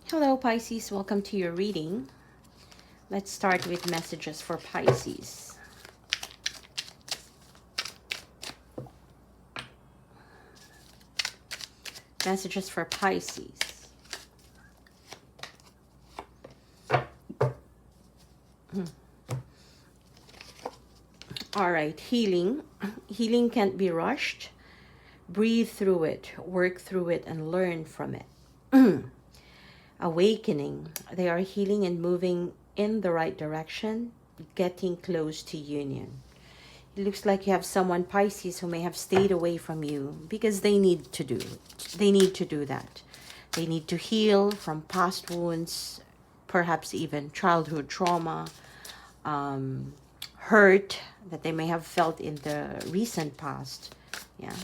Hello, Pisces. Welcome to your reading. Let's start with messages for Pisces. Messages for Pisces. All right, healing. Healing can't be rushed. Breathe through it, work through it, and learn from it. Awakening. They are healing and moving in the right direction, getting close to union. It looks like you have someone, Pisces, who may have stayed away from you because they need to do that. They need to heal from past wounds, perhaps even childhood trauma, hurt that they may have felt in the recent past. Yeah.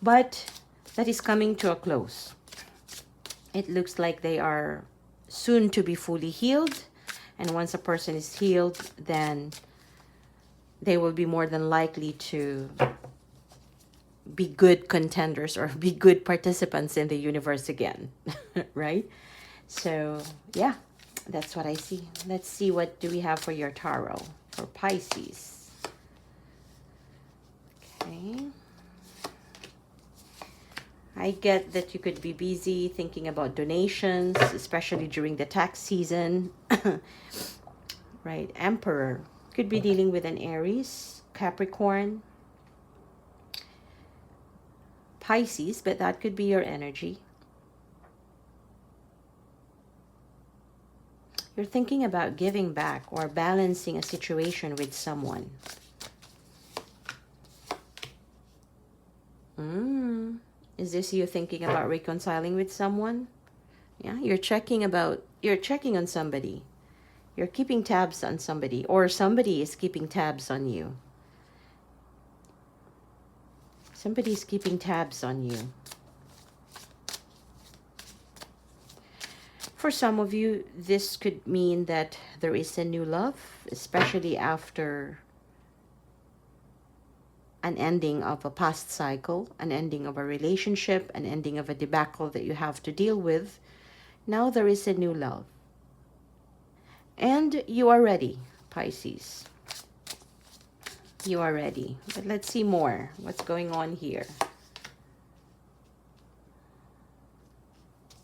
But that is coming to a close. It looks like they are soon to be fully healed. And once a person is healed, then they will be more than likely to be good contenders or be good participants in the universe again, right? So, yeah, that's what I see. Let's see, what do we have for your tarot for Pisces? Okay. I get that you could be busy thinking about donations, especially during the tax season, right? Emperor could be dealing with an Aries, Capricorn, Pisces, but that could be your energy. You're thinking about giving back or balancing a situation with someone. Is this you thinking about reconciling with someone? Yeah, you're checking on somebody. You're keeping tabs on somebody, or somebody is keeping tabs on you. Somebody's keeping tabs on you. For some of you, this could mean that there is a new love, especially after an ending of a past cycle, an ending of a relationship, an ending of a debacle that you have to deal with. Now there is a new love. And you are ready, Pisces. You are ready. But let's see more. What's going on here?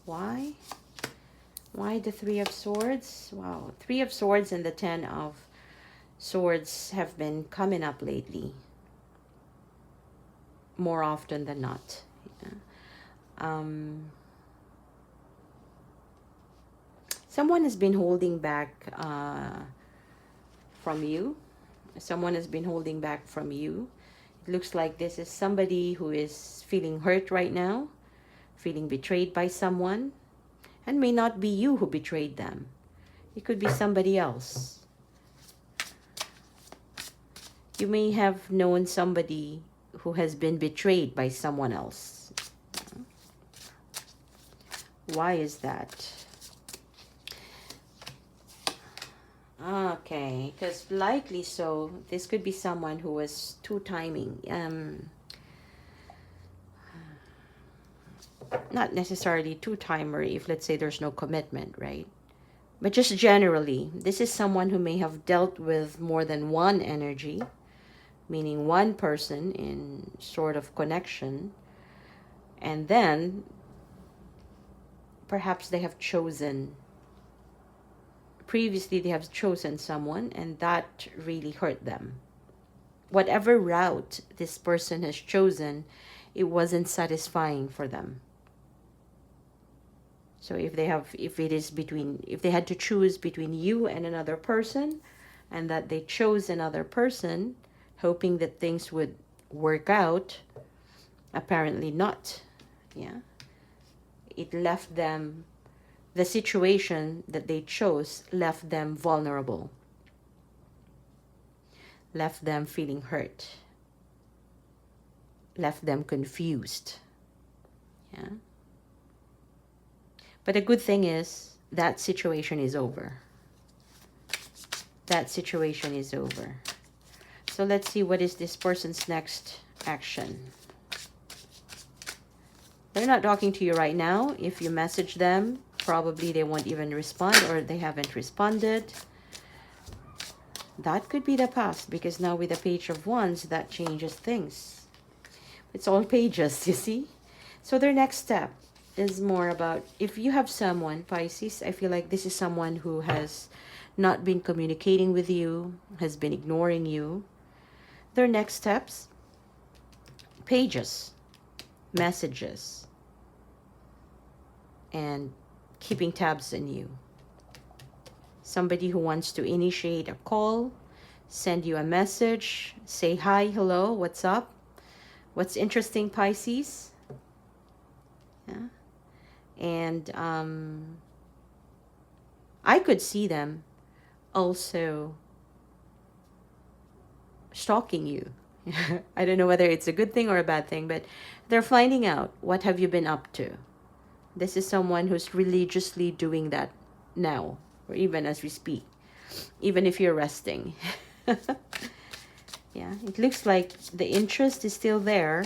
Why? Why the Three of Swords? Wow. Three of Swords and the Ten of Swords have been coming up lately. More often than not. Yeah. Someone has been holding back from you. Someone has been holding back from you. It looks like this is somebody who is feeling hurt right now, feeling betrayed by someone, and may not be you who betrayed them. It could be somebody else. You may have known somebody who has been betrayed by someone else. Why is that? Okay, because likely so, this could be someone who was two-timing. Not necessarily two-timer if, let's say, there's no commitment, right? But just generally, this is someone who may have dealt with more than one energy, meaning one person in sort of connection, and then perhaps they have chosen, previously they have chosen someone and that really hurt them. Whatever route this person has chosen, it wasn't satisfying for them. So if they had to choose between you and another person, and that they chose another person hoping that things would work out, apparently not. Yeah. It left them, the situation that they chose left them vulnerable, left them feeling hurt, left them confused. Yeah. But the good thing is that situation is over. That situation is over. So let's see, what is this person's next action? They're not talking to you right now. If you message them, probably they won't even respond, or they haven't responded. That could be the past, because now with the Page of Wands, that changes things. It's all pages, you see? So their next step is more about, if you have someone, Pisces, I feel like this is someone who has not been communicating with you, has been ignoring you. Their next steps, pages, messages, and keeping tabs on you. Somebody who wants to initiate a call, send you a message, say hi, hello, what's up? What's interesting, Pisces? Yeah. And I could see them also stalking you. I don't know whether it's a good thing or a bad thing, but they're finding out, what have you been up to? This is someone who's religiously doing that now, or even as we speak, even if you're resting. Yeah, it looks like the interest is still there.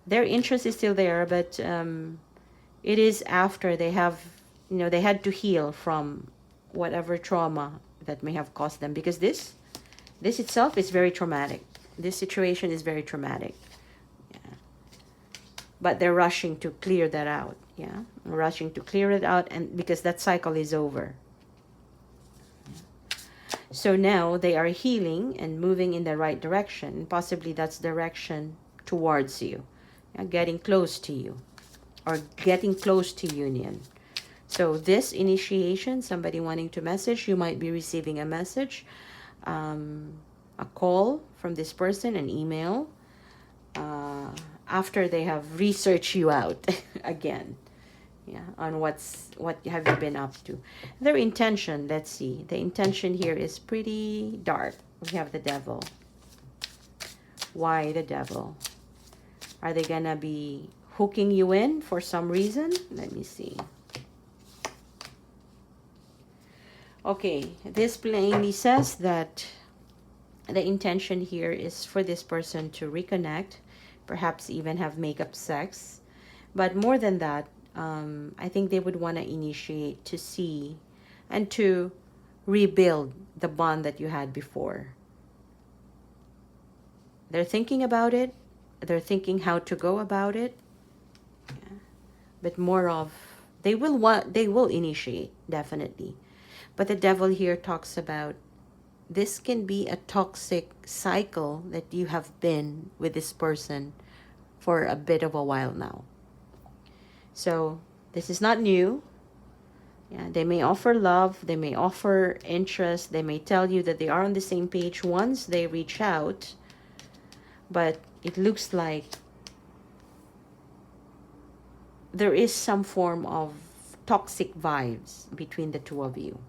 Their interest is still there, but it is after they have, you know, they had to heal from whatever trauma that may have caused them, because this itself is very traumatic. This situation is very traumatic. Yeah. But they're rushing to clear that out. Yeah, rushing to clear it out, and because that cycle is over. So now they are healing and moving in the right direction. Possibly that's direction towards you, getting close to you, or getting close to union. So this initiation, somebody wanting to message, you might be receiving a message, a call from this person, an email, after they have researched you out again. Yeah, on what have you been up to. Their intention, let's see. The intention here is pretty dark. We have the Devil. Why the Devil? Are they gonna be hooking you in for some reason? Let me see. Okay, this plainly says that the intention here is for this person to reconnect, perhaps even have makeup sex. But more than that, I think they would want to initiate to see and to rebuild the bond that you had before. They're thinking about it. They're thinking how to go about it. Yeah. But more of, they will initiate, definitely. But the Devil here talks about, this can be a toxic cycle that you have been with this person for a bit of a while now. So this is not new. Yeah, they may offer love, they may offer interest, they may tell you that they are on the same page once they reach out, but it looks like there is some form of toxic vibes between the two of you.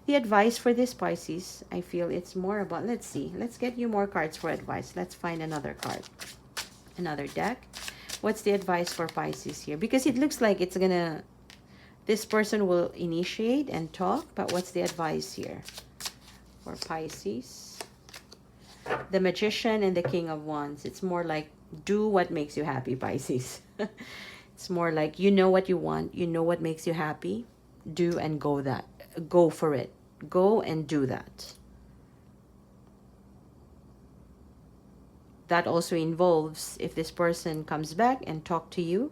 The advice for this, Pisces, I feel it's more about, let's see, let's get you more cards for advice. Let's find another card, another deck. What's the advice for Pisces here? Because it looks like it's gonna, this person will initiate and talk, but what's the advice here for Pisces? The Magician and the King of Wands. It's more like, do what makes you happy, Pisces. It's more like, you know what you want, you know what makes you happy, do and go for it. Go and do that. That also involves, if this person comes back and talk to you,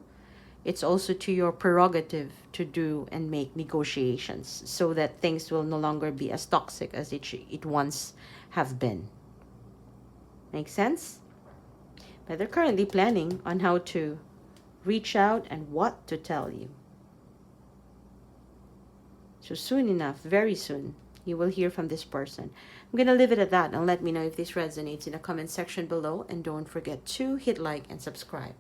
it's also to your prerogative to do and make negotiations so that things will no longer be as toxic as it once have been. Make sense? But they're currently planning on how to reach out and what to tell you. So soon enough, very soon, you will hear from this person. I'm going to leave it at that, and let me know if this resonates in the comment section below. And don't forget to hit like and subscribe.